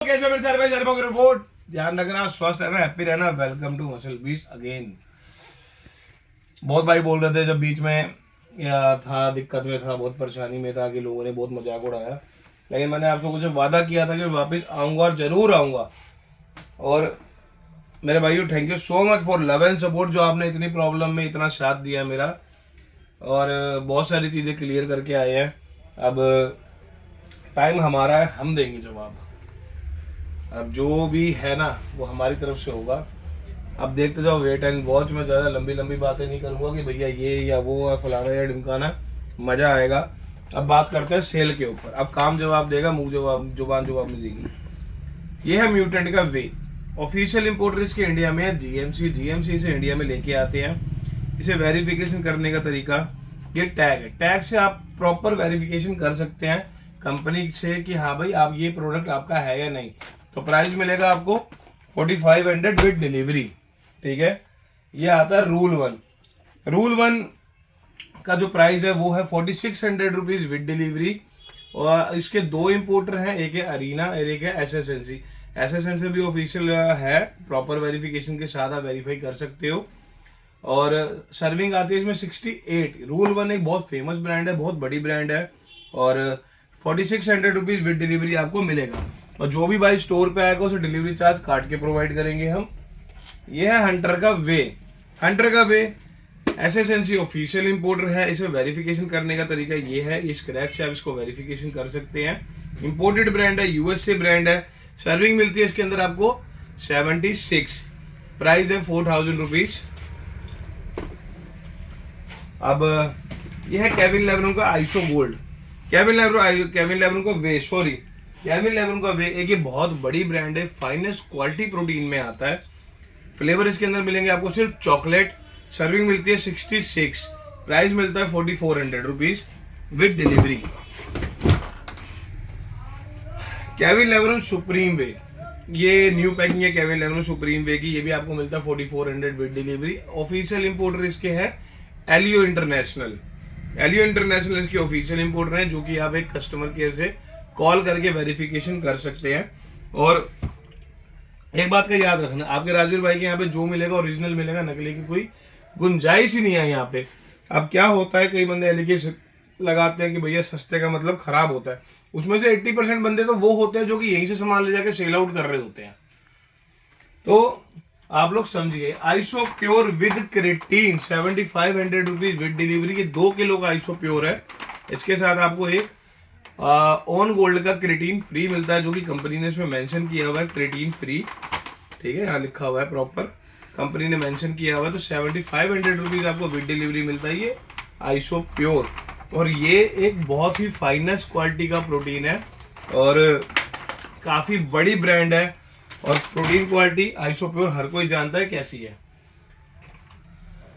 कैसे हो मेरे सारे भाई, सारे भाई रिपोर्ट। ध्यान रखना, स्वस्थ रहना, हैप्पी रहना। Welcome to muscle beach again. बहुत भाई बोल रहे थे जब बीच में या था, दिक्कत में था, बहुत परेशानी में था कि लोगों ने बहुत मजाक उड़ाया, लेकिन मैंने आपसे कुछ वादा किया था कि वापस आऊँगा और ज़रूर आऊँगा। और मेरे भाइयों, thank you so much for love and support, जो आपने इतनी प्रॉब्लम में इतना साथ दिया मेरा, और बहुत सारी चीज़ें क्लियर करके आए हैं। अब टाइम हमारा है, हम देंगे जवाब। अब जो भी है ना वो हमारी तरफ से होगा। अब देखते जाओ, वेट एंड वॉच में। ज़्यादा लंबी लंबी बातें नहीं करूँगा कि भैया ये या वो है, फलाना या ढिमकाना। मज़ा आएगा। अब बात करते हैं सेल के ऊपर। अब काम जवाब देगा, मुंह जवाब, जुबान जवाब नहीं देगी। ये है म्यूटेंट का वे। ऑफिशियल इंपोर्टर इसके इंडिया में है जीएमसी। जीएमसी से इंडिया में लेके आते हैं। इसे वेरिफिकेशन करने का तरीका, ये टैग है। टैग से आप प्रॉपर वेरिफिकेशन कर सकते हैं कंपनी से कि हाँ भाई आप ये प्रोडक्ट आपका है या नहीं। तो प्राइस मिलेगा आपको 4500 विद डिलीवरी। ठीक है, ये आता है रूल 1। रूल 1 का जो प्राइस है वो है 4600 रुपीज विद डिलीवरी। और इसके दो इंपोर्टर हैं, एक है अरीना और एक है एसएसएनसी। एसएसएनसी भी ऑफिशियल है, प्रॉपर वेरिफिकेशन के साथ आप वेरीफाई कर सकते हो। और सर्विंग आती है इसमें 68। रूल 1 एक बहुत फेमस ब्रांड है, बहुत बड़ी ब्रांड है, और 4600 रुपीज विद डिलीवरी आपको मिलेगा। और जो भी भाई स्टोर पे आएगा उसे डिलीवरी चार्ज काट के प्रोवाइड करेंगे हम। ये है हंटर का वे। हंटर का वे एसएसएनसी ऑफिशियल इंपोर्टर है। इसमें वेरिफिकेशन करने का तरीका ये है, ये स्क्रैच से आप इसको वेरिफिकेशन कर सकते हैं। इंपोर्टेड ब्रांड है, यूएसए ब्रांड है। सर्विंग मिलती है इसके अंदर आपको 76। प्राइस है 4000 रुपीज। अब यह है केविन लेब्रन का आइसो गोल्ड। केविन लेब्रन का वे, सॉरी, केविन लेब्रन का वे एक ये बहुत बड़ी ब्रांड है, फाइनेस्ट क्वालिटी प्रोटीन में आता है। फ्लेवर इसके अंदर मिलेंगे आपको सिर्फ चॉकलेट। सर्विंग मिलती है 66। प्राइस मिलता है 4400 rupees with delivery. Kevin Levrone supreme whey, ये न्यू पैकिंग है केविन लेब्रन सुप्रीम वे की। ये भी आपको मिलता है 4400 विद डिलीवरी। ऑफिशियल इंपोर्टर इसके है एलियो इंटरनेशनल। एलियो इंटरनेशनल इसके ऑफिशियल इंपोर्टर हैं, जो कि आप एक कस्टमर केयर से कॉल करके वेरिफिकेशन कर सकते हैं। और एक बात का याद रखना, आपके राजवीर भाई के यहाँ पे जो मिलेगा ओरिजिनल मिलेगा, नकली की कोई गुंजाइश ही नहीं है यहाँ पे। अब क्या होता है, कई बंदे एलिगेशन लगाते हैं कि भैया सस्ते का मतलब खराब होता है। उसमें से 80% बंदे तो वो होते हैं जो कि यहीं से सामान ले जाके सेल आउट कर रहे होते हैं। तो आप लोग समझिए, iso pure with creatine 7500 rupees with delivery के 2 किलो का आइसो प्योर है। इसके साथ आपको एक ऑन गोल्ड का क्रेटीन फ्री मिलता है, जो कि कंपनी ने इसमें मेंशन किया हुआ है, क्रेटीन फ्री। ठीक है, यहाँ लिखा हुआ है, प्रॉपर कंपनी ने मेंशन किया हुआ है। तो 7500 रुपीज आपको विद डिलीवरी मिलता है ये आइसो प्योर। और ये एक बहुत ही फाइनेस्ट क्वालिटी का प्रोटीन है और काफी बड़ी ब्रांड है। और प्रोटीन क्वालिटी आइसो प्योर हर कोई जानता है कैसी है।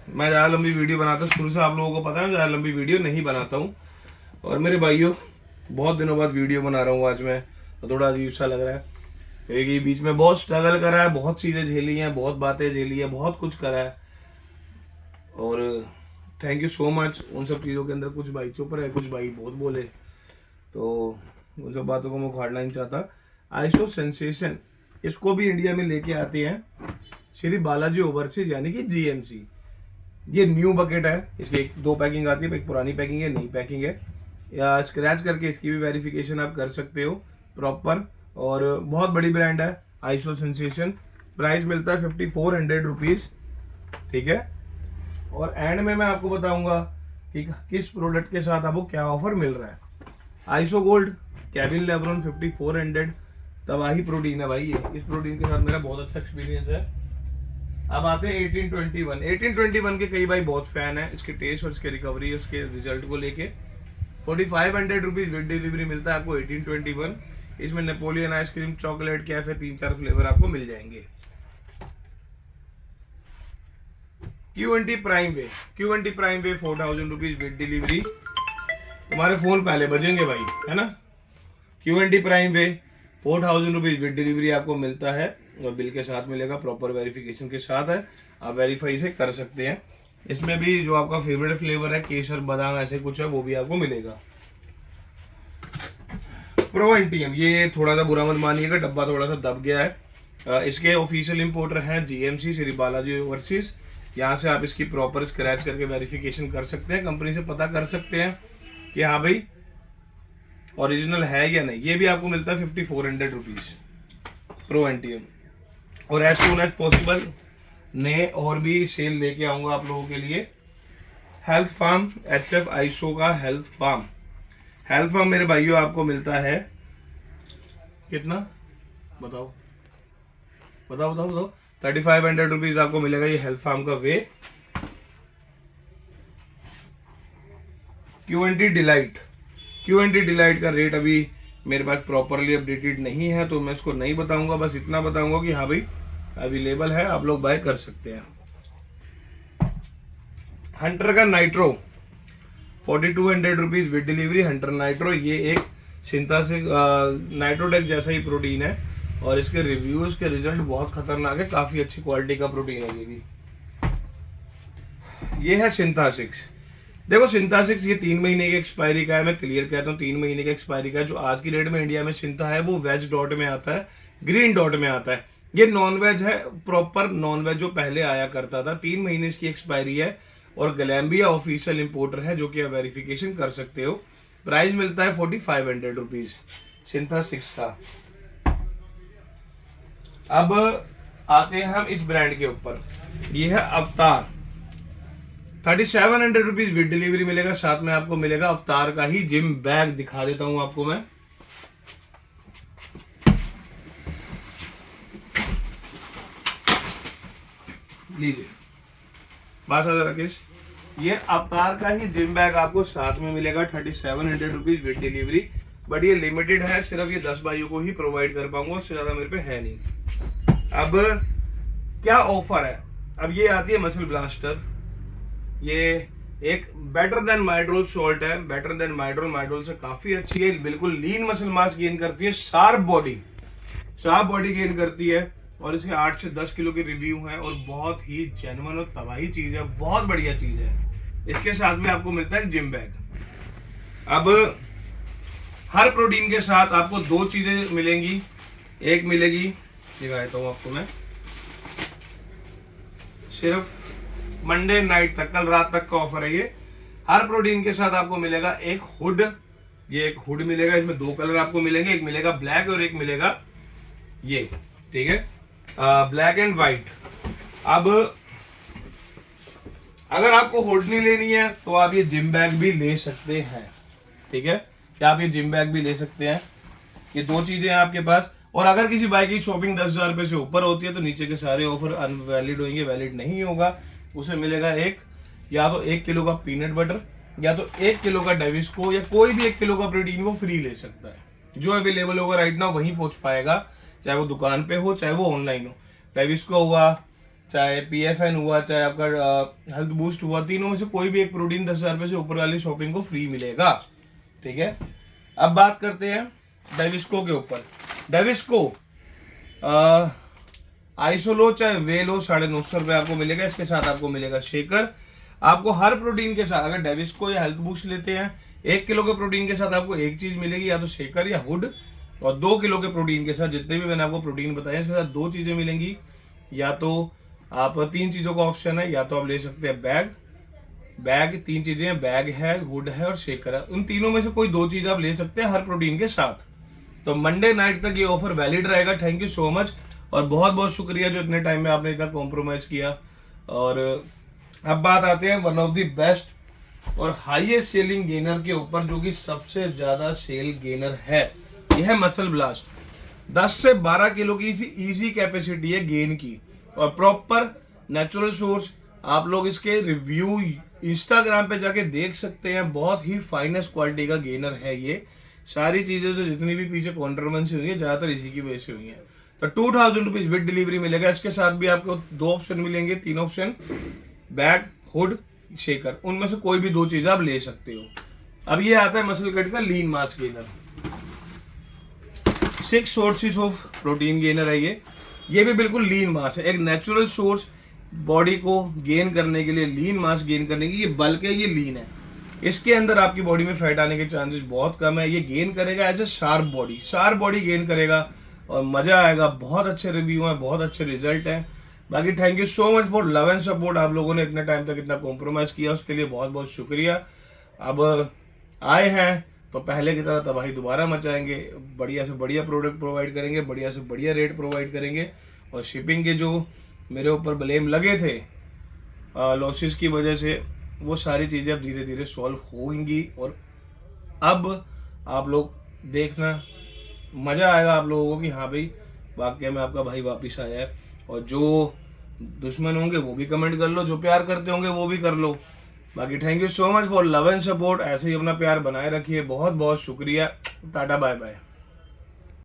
मैं ज़्यादा लंबी वीडियो बनाता हूँ, शुरू से आप लोगों को पता है, ज़्यादा लंबी वीडियो नहीं बनाता हूँ। और मेरे भाइयों, बहुत दिनों बाद वीडियो बना रहा हूँ आज मैं, तो थोड़ा अजीब सा लग रहा है, क्योंकि बीच में बहुत स्ट्रगल करा है, बहुत चीज़ें झेली हैं, बहुत बातें झेली है, बहुत कुछ करा है। और थैंक यू सो मच। उन सब चीज़ों के अंदर कुछ भाई चुप रहे, कुछ भाई बहुत बोले, तो उन सब बातों को मैं उखाड़ना नहीं चाहता। आइसो सेंसेशन, इसको भी इंडिया में लेके आते हैं श्री बालाजी ओवरसीज यानी कि जीएमसी। ये न्यू बकेट है, इसकी एक 2 पैकिंग आती है, एक पुरानी पैकिंग है, नई पैकिंग है। या स्क्रैच करके इसकी भी वेरिफिकेशन आप कर सकते हो प्रॉपर। और बहुत बड़ी ब्रांड है आइसो सेंसेशन। प्राइस मिलता है 5400 रुपीज। ठीक है, और एंड में मैं आपको बताऊंगा कि किस प्रोडक्ट के साथ आपको क्या ऑफर मिल रहा है। आइसो गोल्ड केविन लेब्रन 5400, तबाही प्रोटीन है भाई ये। इस प्रोटीन के साथ मेरा बहुत अच्छा एक्सपीरियंस है। अब आते हैं 1821। 1821 के कई भाई बहुत फैन है, इसके टेस्ट और इसके रिकवरी, उसके रिजल्ट को लेके। 4500 रुपीज विद डिलीवरी मिलता है आपको 1821। इसमें Napoleon ice cream, chocolate, cafe, 3-4 flavour आपको मिल जाएंगे। Q20 prime way, Q20 prime way 4000 rupees with delivery. तुम्हारे फोन पहले बजेंगे भाई, है ना। Q20 prime way 4000 rupees with delivery आपको मिलता है, और बिल के साथ मिलेगा, प्रॉपर वेरिफिकेशन के साथ है, आप वेरीफाई से कर सकते हैं। इसमें भी जो आपका फेवरेट फ्लेवर है, केसर, बादाम, ऐसे कुछ है, वो भी आपको मिलेगा। प्रो एनटीएम, ये थोड़ा सा बुरा मत मानिएगा, डब्बा थोड़ा सा दब गया है। इसके ऑफिशियल इंपोर्टर हैं जीएमसी, श्री बालाजी ओवरसीज। यहाँ से आप इसकी प्रॉपर स्क्रैच करके वेरिफिकेशन कर सकते हैं, कंपनी से पता कर सकते हैं कि हाँ भाई ओरिजिनल है या नहीं। ये भी आपको मिलता है 5400 रुपीज़ प्रो एनटीएम। और एज सून एज पॉसिबल नए और भी सेल लेके आऊँगा आप लोगों के लिए। हेल्थ फार्म HF आइसो का हेल्थ फार्म मेरे भाइयों आपको मिलता है कितना, बताओ 3500 रुपीज आपको मिलेगा ये हेल्थ फार्म का वे। क्यूएनटी डिलाइट का रेट अभी मेरे पास प्रॉपरली अपडेटेड नहीं है, तो मैं इसको नहीं बताऊंगा, बस इतना बताऊंगा कि हाँ भाई अवेलेबल है, आप लोग बाय कर सकते हैं। हंटर का nitro 4200 rupees with delivery. Hunter nitro ये एक सिंथेटिक नाइट्रोडेक जैसा ही प्रोटीन है और इसके रिव्यूज के रिजल्ट बहुत खतरनाक है, काफी अच्छी क्वालिटी का प्रोटीन है ये भी। ये है सिंथेटिक्स। देखो सिंथेटिक्स ये 3 महीने की एक्सपायरी का है, मैं क्लियर कहता हूँ 3 महीने की एक्सपायरी का है। जो आज की डेट में इंडिया में सिंथा है वो वेज डॉट में आता है, ग्रीन डॉट में आता है। ये नॉन वेज है, प्रॉपर नॉन वेज जो पहले आया करता था। 3 महीने इसकी एक्सपायरी है और गलैम्बिया ऑफिशियल इंपोर्टर है, जो कि आप वेरिफिकेशन कर सकते हो। प्राइस मिलता है 4500 रुपीज सिंथेटिक्स का। अब आते हैं हम इस ब्रांड के ऊपर, ये है अवतार। 3700 रुपीज विद डिलीवरी मिलेगा। साथ में आपको मिलेगा अवतार का ही जिम बैग, दिखा देता हूं आपको मैं। लीजिए बात राकेश, ये अवतार का ही जिम बैग आपको साथ में मिलेगा 3700 रुपीज विद डिलीवरी। बट ये लिमिटेड है, सिर्फ ये 10 भाइयों को ही प्रोवाइड कर पाऊंगा, उससे ज्यादा मेरे पे है नहीं। अब क्या ऑफर है, अब ये आती है मसल ब्लास्टर। ये एक बेटर देन माइड्रोल सॉल्ट है, बेटर देन माइड्रोल से काफी अच्छी है, बिल्कुल लीन मसल मास गेन करती है, शार्प बॉडी गेन करती है। और इसके 8 से 10 किलो के रिव्यू हैं और बहुत ही जेन्युइन और तबाही चीज है, बहुत बढ़िया चीज है। इसके साथ में आपको मिलता है जिम बैग। अब हर प्रोटीन के साथ आपको 2 चीजें मिलेंगी। एक मिलेगी, दिखाता हूं आपको मैं, सिर्फ मंडे नाइट तक, कल रात तक का ऑफर है ये। हर प्रोटीन के साथ आपको मिलेगा एक हुड, ये एक हुड मिलेगा, इसमें 2 कलर आपको मिलेंगे, एक मिलेगा ब्लैक और एक मिलेगा ये, ठीक है, ब्लैक एंड व्हाइट। अब अगर आपको हुड नहीं लेनी है तो आप ये जिम बैग भी ले सकते हैं, ठीक है, क्या आप ये जिम बैग भी ले सकते हैं। ये 2 चीजें हैं आपके पास। और अगर किसी बाइक की शॉपिंग 10,000 रुपए से ऊपर होती है तो नीचे के सारे ऑफर अनवैलिड होंगे, वैलिड नहीं होगा। उसे मिलेगा या तो 1 किलो का पीनट बटर, या तो 1 किलो का डेविस्को, या कोई भी 1 किलो का प्रोटीन वो फ्री ले सकता है। जो अवेलेबल होगा राइट नाउ वहीं पहुंच पाएगा, चाहे वो दुकान पे हो चाहे वो ऑनलाइन हो। डेविस्को हुआ, चाहे PFN हुआ, चाहे आपका हेल्थ बूस्ट हुआ, तीनों में से कोई भी एक प्रोटीन 10,000 रुपए से ऊपर वाली शॉपिंग को फ्री मिलेगा, ठीक है। अब बात करते हैं डेविस्को के ऊपर। डेविस्को आइसोलो चाहे वे लो 950 रुपए आपको मिलेगा। इसके साथ आपको मिलेगा शेकर। आपको हर प्रोटीन के साथ, अगर डेविस्को या हेल्थ बूस्ट लेते हैं, 1 किलो के प्रोटीन के साथ आपको एक चीज मिलेगी, या तो शेकर या हुड। और 2 किलो के प्रोटीन के साथ, जितने भी मैंने आपको प्रोटीन बताया, इसके साथ 2 चीजें मिलेंगी। या तो आप 3 चीजों का ऑप्शन है, या तो आप ले सकते हैं बैग 3 चीजें हैं, बैग है, हुड है और शेकर है। उन तीनों में से कोई 2 चीज आप ले सकते हैं हर प्रोटीन के साथ। तो मंडे नाइट तक ये ऑफर वैलिड रहेगा। थैंक यू सो मच और बहुत बहुत शुक्रिया जो इतने टाइम में आपने इतना कॉम्प्रोमाइज किया। और अब बात आते हैं वन ऑफ द बेस्ट और हाईएस्ट सेलिंग गेनर के ऊपर, जो कि सबसे ज्यादा सेल गेनर है। यह है मसल ब्लास्ट। 10 से 12 किलो की इजी कैपेसिटी है गेन की और प्रॉपर नेचुरल सोर्स। आप लोग इसके रिव्यू इंस्टाग्राम पे जाके देख सकते हैं, बहुत ही फाइनेस्ट क्वालिटी का गेनर है ये। सारी चीजें जो जितनी भी पीछे कॉन्ट्रोवर्सी हुई है ज्यादातर इसी की वजह से हुई है। तो 2000 रुपीज विद डिलीवरी मिलेगा। इसके साथ भी आपको 2 ऑप्शन मिलेंगे, 3 ऑप्शन, बैग, हुड, शेकर, उनमें से कोई भी 2 चीज आप ले सकते हो। अब ये आता है मसल कट का lean mass gainer. 6 sources of protein gainer है ये भी बिल्कुल लीन मास है, एक नेचुरल सोर्स बॉडी को गेन करने के लिए, लीन मास गेन करने की। ये बल्क है, ये लीन है। इसके अंदर आपकी बॉडी में फैट आने के चांसेस बहुत कम है। ये गेन करेगा as a sharp body gain करेगा और मज़ा आएगा। बहुत अच्छे रिव्यू हैं, बहुत अच्छे रिजल्ट हैं। बाकी thank you so much for love and support. आप लोगों ने इतने टाइम तक इतना कॉम्प्रोमाइज़ किया, उसके लिए बहुत बहुत शुक्रिया। अब आए हैं तो पहले की तरह तबाही दोबारा मचाएंगे, बढ़िया से बढ़िया प्रोडक्ट प्रोवाइड करेंगे, बढ़िया से बढ़िया रेट प्रोवाइड करेंगे। और शिपिंग के जो मेरे ऊपर ब्लेम लगे थे लॉसेस की वजह से, वो सारी चीज़ें अब धीरे धीरे सॉल्व होंगी। और अब आप लोग देखना, मज़ा आएगा आप लोगों को कि हाँ भाई वाकई में आपका भाई वापस आया है। और जो दुश्मन होंगे वो भी कमेंट कर लो, जो प्यार करते होंगे वो भी कर लो। बाकी thank you so much for love and support. ऐसे ही अपना प्यार बनाए रखिए। बहुत बहुत शुक्रिया। Tata bye bye.